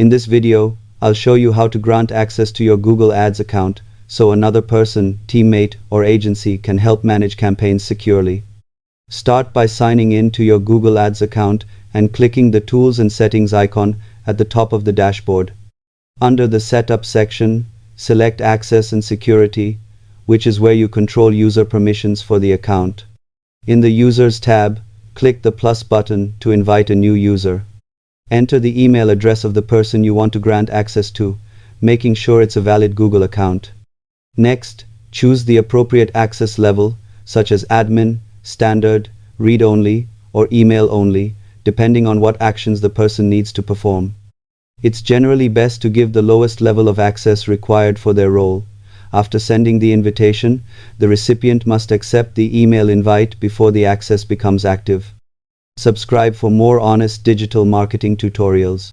In this video, I'll show you how to grant access to your Google Ads account so another person, teammate, or agency can help manage campaigns securely. Start by signing in to your Google Ads account and clicking the Tools and Settings icon at the top of the dashboard. Under the Setup section, select Access and Security, which is where you control user permissions for the account. In the Users tab, click the plus button to invite a new user. Enter the email address of the person you want to grant access to, making sure it's a valid Google account. Next, choose the appropriate access level, such as admin, standard, read-only, or email-only, depending on what actions the person needs to perform. It's generally best to give the lowest level of access required for their role. After sending the invitation, the recipient must accept the email invite before the access becomes active. Subscribe for more honest digital marketing tutorials.